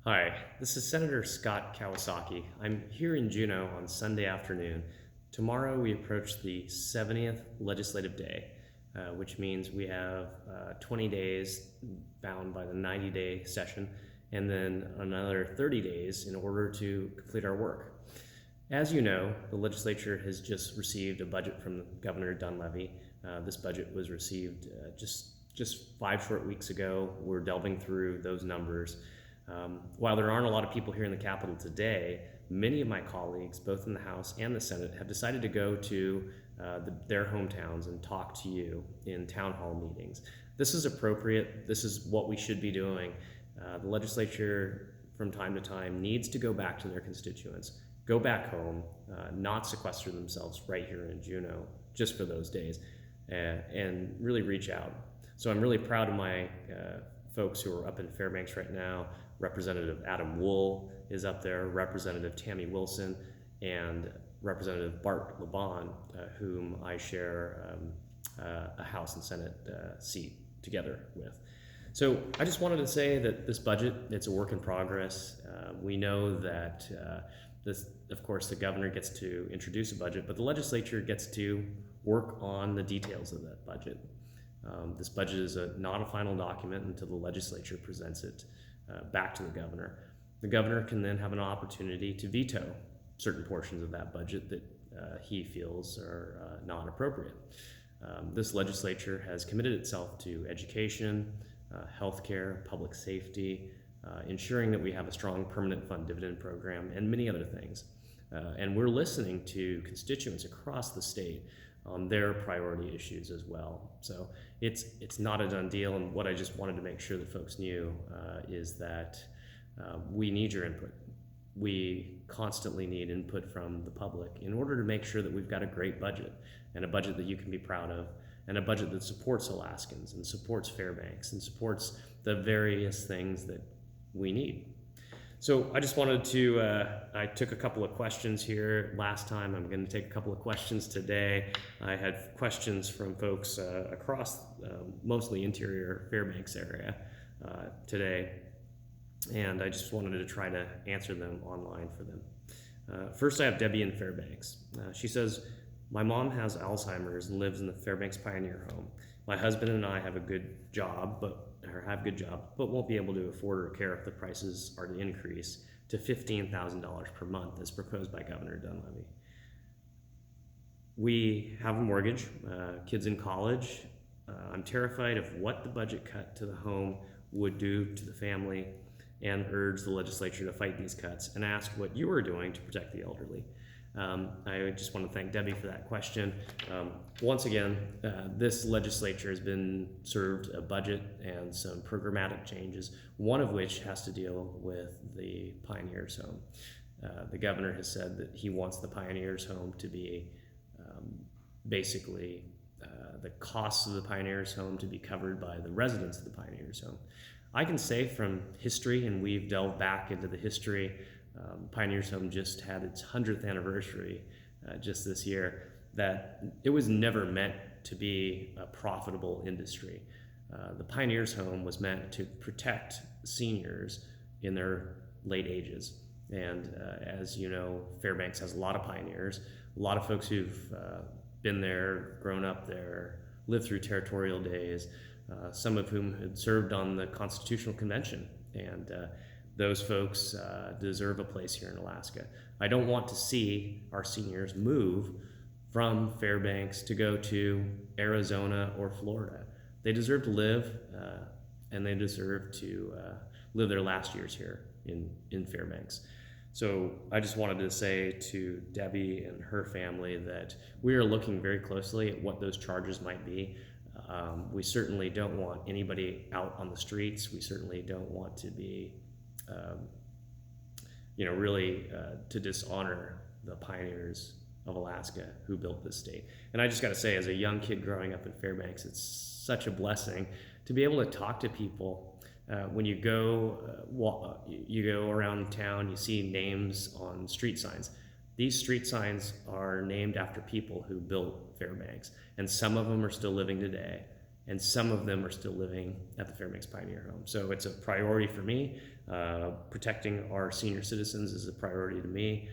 Hi, this is Senator Scott Kawasaki. I'm here in Juneau on Sunday afternoon. Tomorrow we approach the 70th legislative day, which means we have 20 days bound by the 90-day session and then another 30 days in order to complete our work. As you know, the legislature has just received a budget from Governor Dunleavy. This budget was received just 5 short weeks ago. We're delving through those numbers. While there aren't a lot of people here in the Capitol today, many of my colleagues, both in the House and the Senate, have decided to go to their hometowns and talk to you in town hall meetings. This is appropriate. This is what we should be doing. The legislature, from time to time, needs to go back to their constituents, go back home, not sequester themselves right here in Juneau just for those days, and really reach out. So I'm really proud of my folks who are up in Fairbanks right now. Representative Adam Wool is up there, Representative Tammy Wilson, and Representative Bart LeBon, whom I share a House and Senate seat together with. So I just wanted to say that this budget, it's a work in progress. We know that of course, the governor gets to introduce a budget, but the legislature gets to work on the details of that budget. This budget is not a final document until the legislature presents it back to the governor. The governor can then have an opportunity to veto certain portions of that budget that he feels are not appropriate. This legislature has committed itself to education, healthcare, public safety, ensuring that we have a strong permanent fund dividend program, and many other things. And we're listening to constituents across the state on their priority issues as well. So it's not a done deal, and what I just wanted to make sure that folks knew is that we need your input. We constantly need input from the public in order to make sure that we've got a great budget, and a budget that you can be proud of, and a budget that supports Alaskans and supports Fairbanks and supports the various things that we need. So I just wanted to, I took a couple of questions here last time. I'm going to take a couple of questions today. I had questions from folks across mostly interior Fairbanks area today, and I just wanted to try to answer them online for them. First, I have Debbie in Fairbanks. She says, my mom has Alzheimer's and lives in the Fairbanks Pioneer Home. My husband and I have a good job, but won't be able to afford her care if the prices are to increase to $15,000 per month as proposed by Governor Dunleavy. We have a mortgage, kids in college. I'm terrified of what the budget cut to the home would do to the family, and urge the legislature to fight these cuts and ask what you are doing to protect the elderly. I just want to thank Debbie for that question. Once again, this legislature has been served a budget and some programmatic changes, one of which has to deal with the Pioneers Home. The governor has said that he wants the Pioneers Home to be basically the costs of the Pioneers Home to be covered by the residents of the Pioneers Home. I can say from history, and we've delved back into the history, Pioneers Home just had its 100th anniversary just this year, that it was never meant to be a profitable industry. The Pioneers Home was meant to protect seniors in their late ages. And as you know, Fairbanks has a lot of pioneers, a lot of folks who've been there, grown up there, lived through territorial days, some of whom had served on the Constitutional Convention. And those folks deserve a place here in Alaska. I don't want to see our seniors move from Fairbanks to go to Arizona or Florida. They deserve to live, and they deserve to live their last years here in Fairbanks. So I just wanted to say to Debbie and her family that we are looking very closely at what those charges might be. We certainly don't want anybody out on the streets. We certainly don't want to be to dishonor the pioneers of Alaska who built this state. And I just got to say, as a young kid growing up in Fairbanks, it's such a blessing to be able to talk to people. When you go around town, you see names on street signs. These street signs are named after people who built Fairbanks, and some of them are still living today. and some of them are still living at the Fairbanks Pioneer Home. So it's a priority for me. Protecting our senior citizens is a priority to me.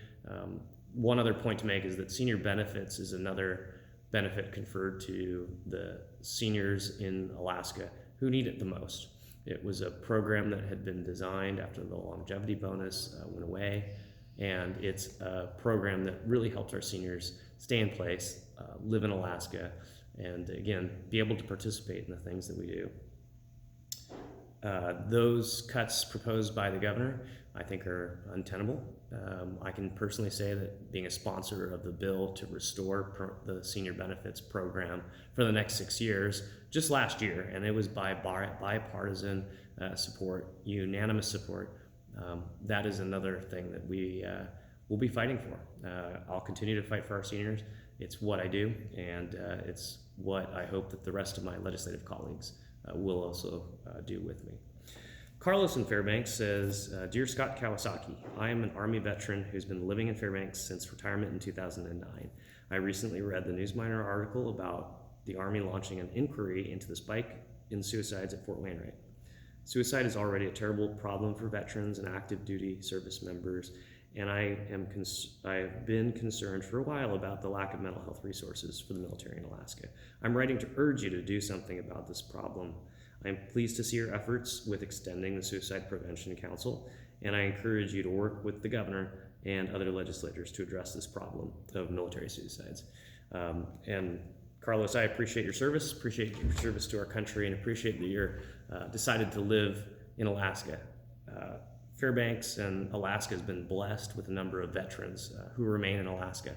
One other point to make is that senior benefits is another benefit conferred to the seniors in Alaska who need it the most. It was a program that had been designed after the longevity bonus went away, and it's a program that really helps our seniors stay in place, live in Alaska, and again, be able to participate in the things that we do. Those cuts proposed by the governor, I think, are untenable. I can personally say that being a sponsor of the bill to restore the senior benefits program for the next 6 years, just last year, and it was by bipartisan support, unanimous support, that is another thing that we will be fighting for. I'll continue to fight for our seniors. It's what I do, and it's what I hope that the rest of my legislative colleagues will also do with me. Carlos in Fairbanks says, Dear Scott Kawasaki, I am an Army veteran who's been living in Fairbanks since retirement in 2009. I recently read the Newsminer article about the Army launching an inquiry into the spike in suicides at Fort Wainwright. Suicide is already a terrible problem for veterans and active duty service members, and I've been concerned for a while about the lack of mental health resources for the military in Alaska. I'm writing to urge you to do something about this problem. I am pleased to see your efforts with extending the Suicide Prevention Council, and I encourage you to work with the governor and other legislators to address this problem of military suicides. And Carlos, I appreciate your service to our country, and appreciate that you're decided to live in Alaska. Fairbanks and Alaska has been blessed with a number of veterans who remain in Alaska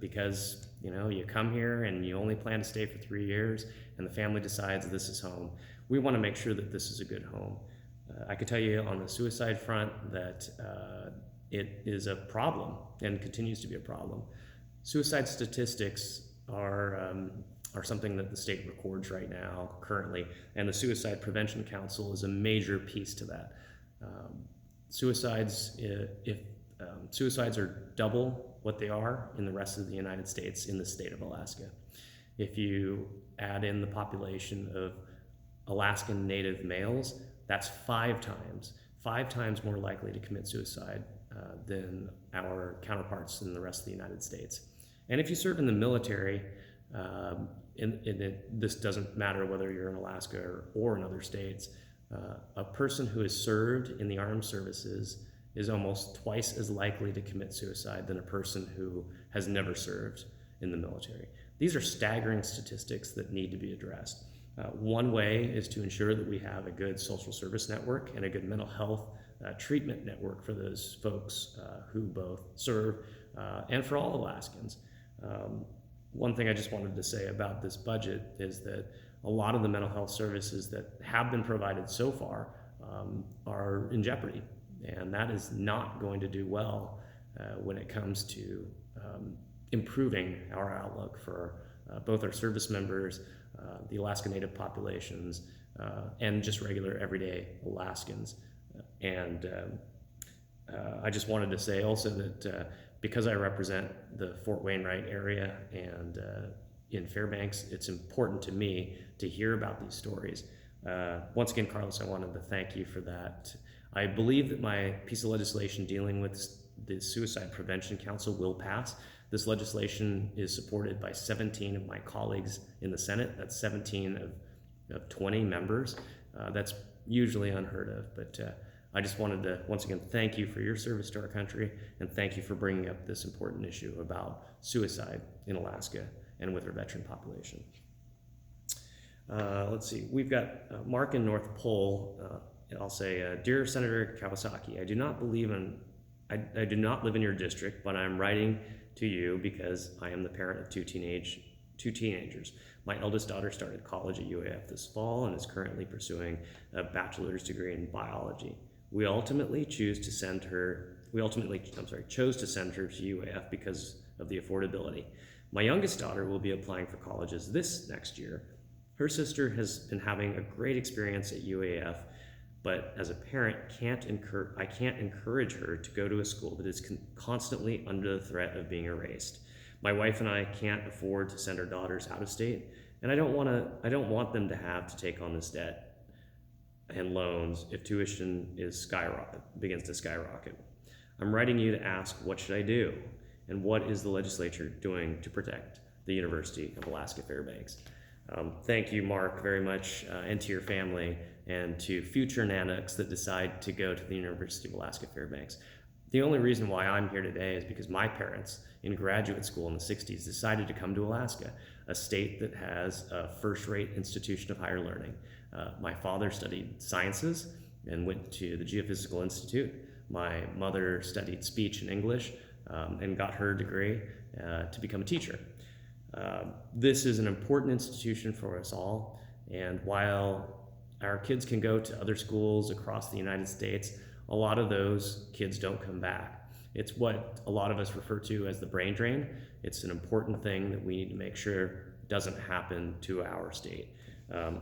because you come here and you only plan to stay for 3 years, and the family decides this is home. We want to make sure that this is a good home. I could tell you on the suicide front that it is a problem and continues to be a problem. Suicide statistics are something that the state records right now currently, and the Suicide Prevention Council is a major piece to that. Suicides are double what they are in the rest of the United States in the state of Alaska. If you add in the population of Alaskan Native males, that's 5 times more likely to commit suicide than our counterparts in the rest of the United States. And if you serve in the military, this doesn't matter whether you're in Alaska or in other states, a person who has served in the armed services is almost twice as likely to commit suicide than a person who has never served in the military. These are staggering statistics that need to be addressed. One way is to ensure that we have a good social service network and a good mental health treatment network for those folks who both serve and for all Alaskans. One thing I just wanted to say about this budget is that a lot of the mental health services that have been provided so far are in jeopardy, and that is not going to do well when it comes to improving our outlook for both our service members, the Alaska Native populations, and just regular everyday Alaskans. And I just wanted to say also that because I represent the Fort Wainwright area and in Fairbanks, it's important to me to hear about these stories. Once again, Carlos, I wanted to thank you for that. I believe that my piece of legislation dealing with the Suicide Prevention Council will pass. This legislation is supported by 17 of my colleagues in the Senate. That's 17 of 20 members. That's usually unheard of, but I just wanted to, once again, thank you for your service to our country, and thank you for bringing up this important issue about suicide in Alaska and with our veteran population. Let's see, we've got Mark in North Pole. I'll say, Dear Senator Kawasaki, I do not live in your district, but I'm writing to you because I am the parent of two teenagers. My eldest daughter started college at UAF this fall and is currently pursuing a bachelor's degree in biology. We ultimately chose to send her to UAF because of the affordability. My youngest daughter will be applying for colleges this next year. Her sister has been having a great experience at UAF, but as a parent, I can't encourage her to go to a school that is constantly under the threat of being erased. My wife and I can't afford to send our daughters out of state, And I don't want them to have to take on this debt and loans if tuition begins to skyrocket. I'm writing you to ask, what should I do? And what is the legislature doing to protect the University of Alaska Fairbanks? Thank you, Mark, very much, and to your family, and to future Nanuks that decide to go to the University of Alaska Fairbanks. The only reason why I'm here today is because my parents in graduate school in the 60s decided to come to Alaska, a state that has a first-rate institution of higher learning. My father studied sciences and went to the Geophysical Institute. My mother studied speech and English and got her degree to become a teacher. This is an important institution for us all, and while our kids can go to other schools across the United States, a lot of those kids don't come back. It's what a lot of us refer to as the brain drain. It's an important thing that we need to make sure doesn't happen to our state.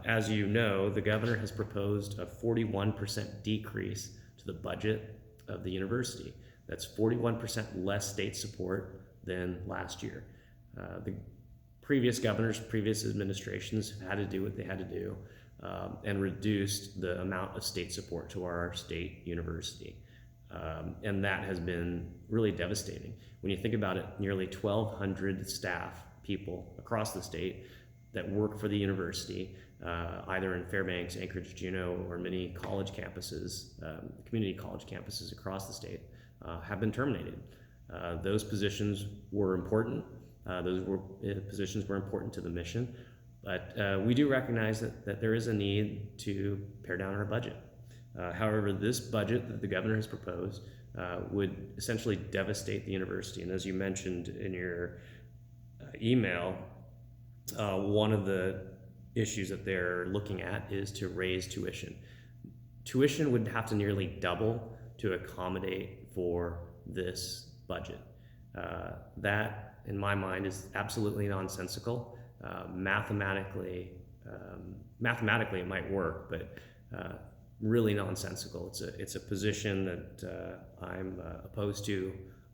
As you know, the governor has proposed a 41% decrease to the budget of the university. That's 41% less state support than last year. The previous governors, previous administrations have had to do what they had to do and reduced the amount of state support to our state university. And that has been really devastating. When you think about it, nearly 1,200 staff people across the state that work for the university, either in Fairbanks, Anchorage, Juneau, or many college campuses, community college campuses across the state, have been terminated. Those positions were important. Positions were important to the mission, but we do recognize that there is a need to pare down our budget. However, this budget that the governor has proposed would essentially devastate the university. And as you mentioned in your email, one of the issues that they're looking at is to raise tuition. Tuition would have to nearly double to accommodate for this budget. That, in my mind, is absolutely nonsensical. Mathematically, it might work, but really nonsensical. It's a position that I'm opposed to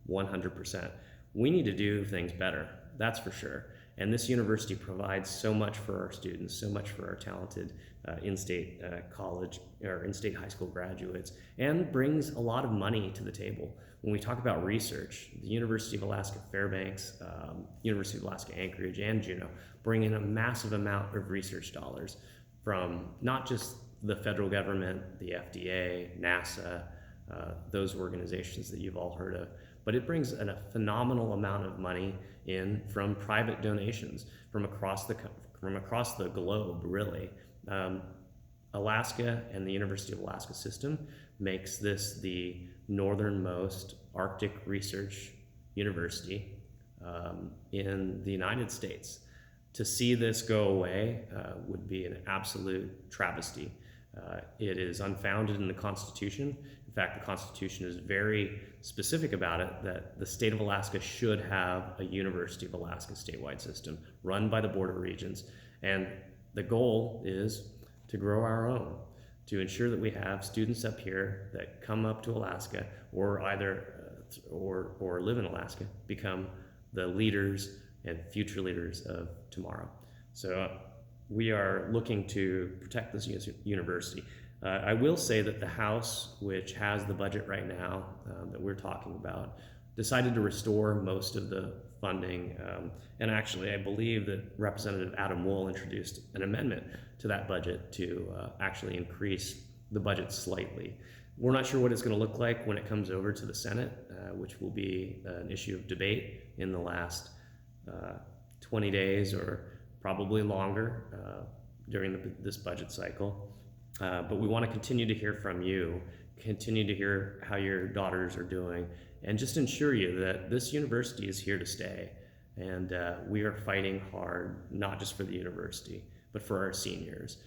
100%. We need to do things better, that's for sure. And this university provides so much for our students, so much for our talented in-state college or in-state high school graduates, and brings a lot of money to the table. When we talk about research, the University of Alaska Fairbanks, University of Alaska Anchorage, and Juneau bring in a massive amount of research dollars from not just the federal government, the FDA, NASA, those organizations that you've all heard of, but it brings a phenomenal amount of money in from private donations from across the globe, really. Alaska and the University of Alaska system makes this the northernmost Arctic research university in the United States. To see this go away would be an absolute travesty. It is unfounded in the Constitution. In fact, the Constitution is very specific about it, that the state of Alaska should have a University of Alaska statewide system run by the Board of Regents. And the goal is to grow our own, to ensure that we have students up here that come up to Alaska or or live in Alaska, become the leaders and future leaders of tomorrow. So we are looking to protect this university. I will say that the House, which has the budget right now that we're talking about, decided to restore most of the funding. And actually, I believe that Representative Adam Wool introduced an amendment to that budget to actually increase the budget slightly. We're not sure what it's going to look like when it comes over to the Senate, which will be an issue of debate in the last 20 days or probably longer during this budget cycle. But we want to continue to hear from you, continue to hear how your daughters are doing, and just ensure you that this university is here to stay. And we are fighting hard, not just for the university, but for our seniors,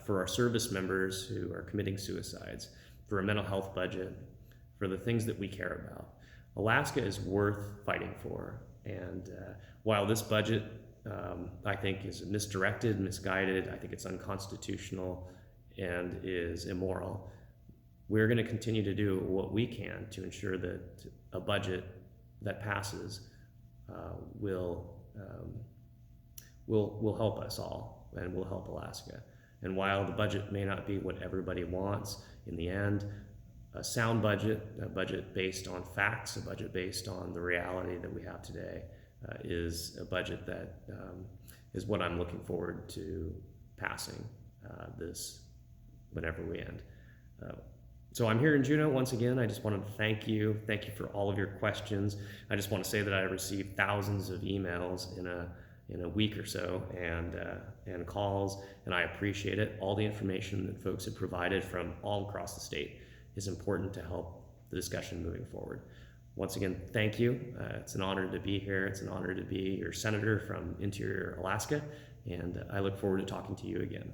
for our service members who are committing suicides, for a mental health budget, for the things that we care about. Alaska is worth fighting for. And while this budget, I think, is misdirected, misguided, I think it's unconstitutional and is immoral, we're going to continue to do what we can to ensure that a budget that passes will will help us all and will help Alaska. And while the budget may not be what everybody wants, in the end, a sound budget, a budget based on facts, a budget based on the reality that we have today, is a budget that is what I'm looking forward to passing this whenever we end. So I'm here in Juneau once again. I just wanted to thank you. Thank you for all of your questions. I just want to say that I received thousands of emails in a week or so, and calls, and I appreciate it. All the information that folks have provided from all across the state is important to help the discussion moving forward. Once again, thank you. It's an honor to be here. It's an honor to be your senator from Interior Alaska, and I look forward to talking to you again.